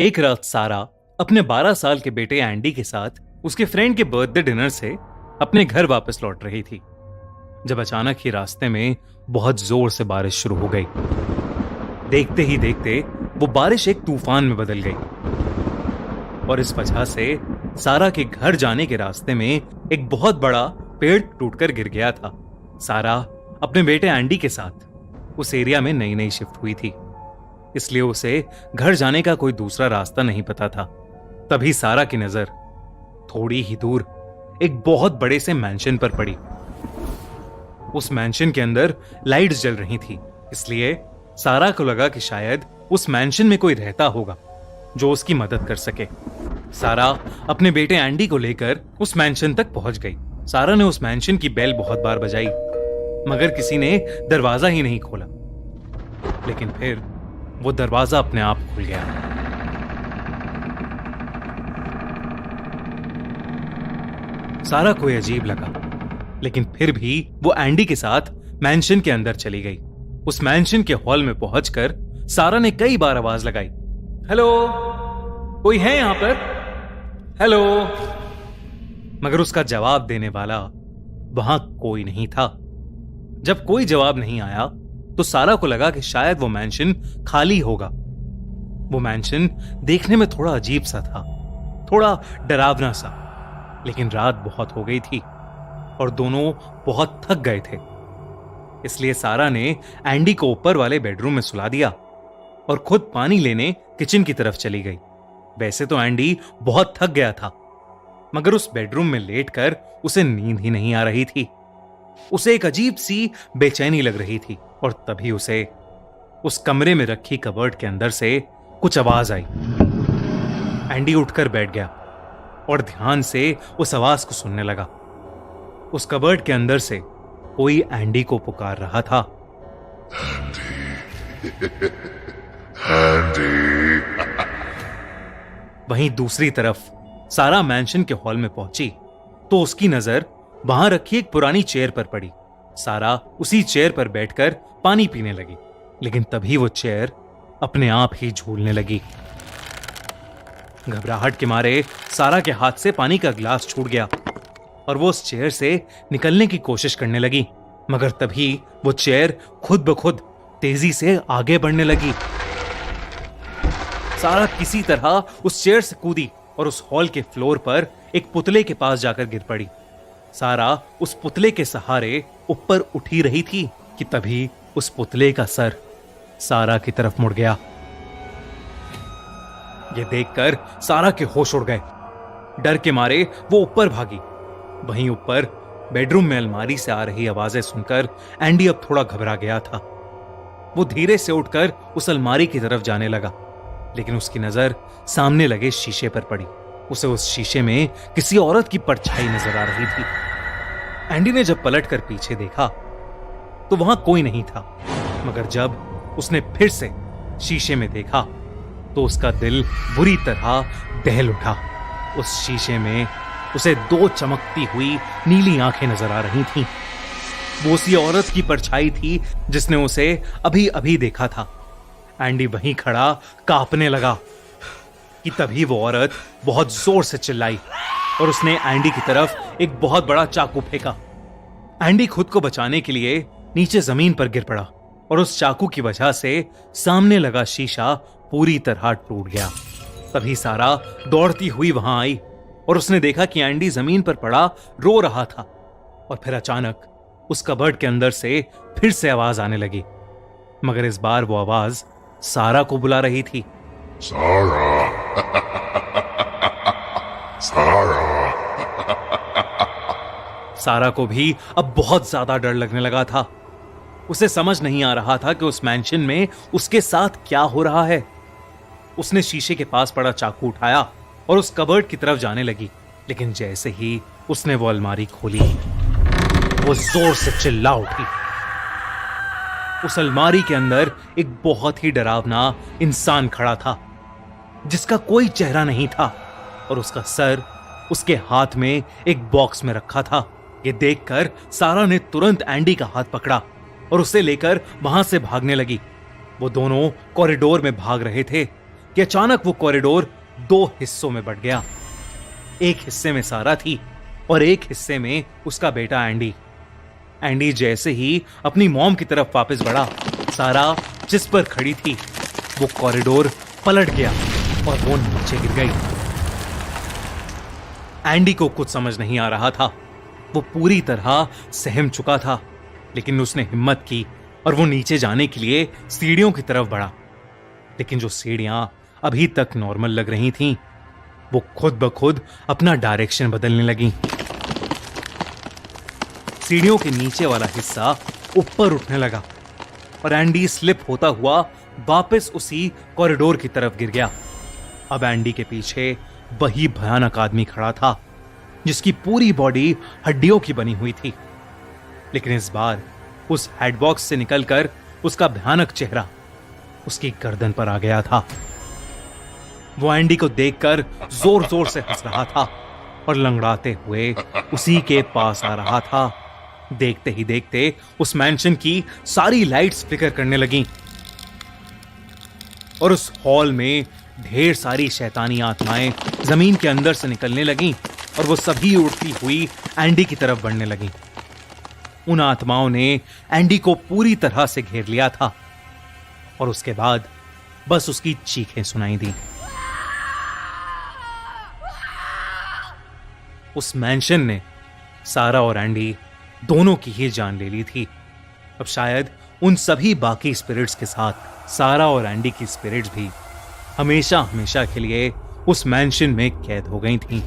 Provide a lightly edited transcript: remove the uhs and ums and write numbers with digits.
एक रात सारा अपने 12 साल के बेटे एंडी के साथ उसके फ्रेंड के बर्थडे डिनर से अपने घर वापस लौट रही थी, जब अचानक ही रास्ते में बहुत जोर से बारिश शुरू हो गई। देखते ही देखते वो बारिश एक तूफान में बदल गई और इस वजह से सारा के घर जाने के रास्ते में एक बहुत बड़ा पेड़ टूटकर गिर गया था। सारा अपने बेटे एंडी के साथ उस एरिया में नई नई शिफ्ट हुई थी, इसलिए उसे घर जाने का कोई दूसरा रास्ता नहीं पता था। तभी सारा की नजर थोड़ी ही दूर एक बहुत बड़े से मैंशन पर पड़ी। उस मैंशन के अंदर लाइट्स जल रही थी, इसलिए सारा को लगा कि शायद उस मैंशन में कोई रहता होगा जो उसकी मदद कर सके। सारा अपने बेटे एंडी को लेकर उस मैंशन तक पहुंच गई। सारा ने उस मैंशन की बेल बहुत बार बजाई, मगर किसी ने दरवाजा ही नहीं खोला। लेकिन फिर वो दरवाजा अपने आप खुल गया। सारा को अजीब लगा, लेकिन फिर भी वो एंडी के साथ मैंशन के अंदर चली गई। उस मैंशन के हॉल में पहुंचकर सारा ने कई बार आवाज लगाई, हेलो, कोई है यहां पर? हेलो। मगर उसका जवाब देने वाला वहां कोई नहीं था। जब कोई जवाब नहीं आया तो सारा को लगा कि शायद वो मैंशन खाली होगा। वो मैंशन देखने में थोड़ा अजीब सा था, थोड़ा डरावना सा, लेकिन रात बहुत हो गई थी और दोनों बहुत थक गए थे। इसलिए सारा ने एंडी को ऊपर वाले बेडरूम में सुला दिया और खुद पानी लेने किचन की तरफ चली गई। वैसे तो एंडी बहुत थक गया था, मगर उस बेडरूम में लेटकर उसे नींद ही नहीं आ रही थी। उसे एक अजीब सी बेचैनी लग रही थी और तभी उसे उस कमरे में रखी कबर्ड के अंदर से कुछ आवाज आई। एंडी उठकर बैठ गया और ध्यान से उस आवाज को सुनने लगा। उस कबर्ड के अंदर से कोई एंडी को पुकार रहा था। एंडी। वहीं दूसरी तरफ सारा मैंशन के हॉल में पहुंची तो उसकी नजर वहां रखी एक पुरानी चेयर पर पड़ी। सारा उसी चेयर पर बैठकर पानी पीने लगी, लेकिन तभी वो चेयर अपने आप ही झूलने लगी। घबराहट के मारे सारा के हाथ से पानी का गिलास छूट गया और वो उस चेयर से निकलने की कोशिश करने लगी, मगर तभी वो चेयर खुद ब खुद तेजी से आगे बढ़ने लगी। सारा किसी तरह उस चेयर से कूदी और उस हॉल के फ्लोर पर एक पुतले के पास जाकर गिर पड़ी। सारा उस पुतले के सहारे ऊपर उठी रही थी कि तभी उस पुतले का सर सारा की तरफ मुड़ गया। यह देखकर सारा के होश उड़ गए। डर के मारे वो ऊपर भागी। वहीं ऊपर बेडरूम में अलमारी से आ रही आवाजें सुनकर एंडी अब थोड़ा घबरा गया था। वो धीरे से उठकर उस अलमारी की तरफ जाने लगा, लेकिन उसकी नजर सामने लगे शीशे पर पड़ी। उसे उस शीशे में किसी औरत की परछाई नजर आ रही थी। एंडी ने जब पलटकर पीछे देखा तो वहां कोई नहीं था, मगर जब उसने फिर से शीशे में देखा तो उसका दिल बुरी तरह दहल उठा। उस शीशे में उसे दो चमकती हुई नीली आंखें नजर आ रही थीं। वो उसी औरत की परछाई थी जिसने उसे अभी अभी देखा था। एंडी वहीं खड़ा कांपने लगा कि तभी वो औरत बहुत जोर से चिल्लाई और उसने एंडी की तरफ एक बहुत बड़ा चाकू फेंका। एंडी खुद को बचाने के लिए नीचे जमीन पर गिर पड़ा और उस चाकू की वजह से सामने लगा शीशा पूरी तरह टूट गया। तभी सारा दौड़ती हुई वहां आई और उसने देखा कि एंडी जमीन पर पड़ा रो रहा था। और फिर अचानक उस कबर्ड के अंदर से फिर से आवाज आने लगी, मगर इस बार वो आवाज सारा को बुला रही थी। सारा। सारा। सारा को भी अब बहुत ज्यादा डर लगने लगा था। उसे समझ नहीं आ रहा था कि उस मैंशन में उसके साथ क्या हो रहा है। उसने शीशे के पास पड़ा चाकू उठाया और उस कबर्ड की तरफ जाने लगी, लेकिन जैसे ही उसने वो अलमारी खोली वो जोर से चिल्ला उठी। उस अलमारी के अंदर एक बहुत ही डरावना इंसान खड़ा था जिसका कोई चेहरा नहीं था और उसका सर उसके हाथ में एक बॉक्स में रखा था। ये देखकर सारा ने तुरंत एंडी का हाथ पकड़ा और उसे लेकर वहां से भागने लगी। वो दोनों कॉरिडोर में भाग रहे थे, कि अचानक वो कॉरिडोर 2 हिस्सों में बंट गया। एक हिस्से में सारा थी और एक हिस्से में उसका बेटा एंडी। एंडी जैसे ही अपनी मॉम की तरफ वापस बढ़ा, सारा जिस पर खड़ी थी वो कॉरिडोर पलट गया और वो नीचे गिर गई। एंडी को कुछ समझ नहीं आ रहा था। वो पूरी तरह सहम चुका था, लेकिन उसने हिम्मत की और वो नीचे जाने के लिए सीढ़ियों की तरफ बढ़ा। लेकिन जो सीढ़ियां अभी तक नॉर्मल लग रही थीं, वो खुद ब खुद अपना डायरेक्शन बदलने लगी। सीढ़ियों के नीचे वाला हिस्सा ऊपर उठने लगा और एंडी स्लिप होता हुआ वापस उसी कॉरिडोर की तरफ गिर गया। अब एंडी के पीछे वही भयानक आदमी खड़ा था, जिसकी पूरी बॉडी हड्डियों की बनी हुई थी। लेकिन इस बार उस हेडबॉक्स से निकलकर उसका भयानक चेहरा उसकी गर्दन पर आ गया था। वो एंडी को देखकर जोर जोर से हंस रहा था और लंगड़ाते हुए उसी के पास आ रहा था। देखते ही देखते उस मैंशन की सारी लाइट्स फ्लिकर करने लगीं और उस हॉल में ढेर सारी शैतानी आत्माएं जमीन के अंदर से निकलने लगीं और वो सभी उड़ती हुई एंडी की तरफ बढ़ने लगीं। उन आत्माओं ने एंडी को पूरी तरह से घेर लिया था और उसके बाद बस उसकी चीखें सुनाई दी। उस मैंशन ने सारा और एंडी दोनों की ही जान ले ली थी। अब शायद उन सभी बाकी स्पिरिट्स के साथ सारा और एंडी की स्पिरिट्स भी हमेशा हमेशा के लिए उस मैंशन में कैद हो गई थीं।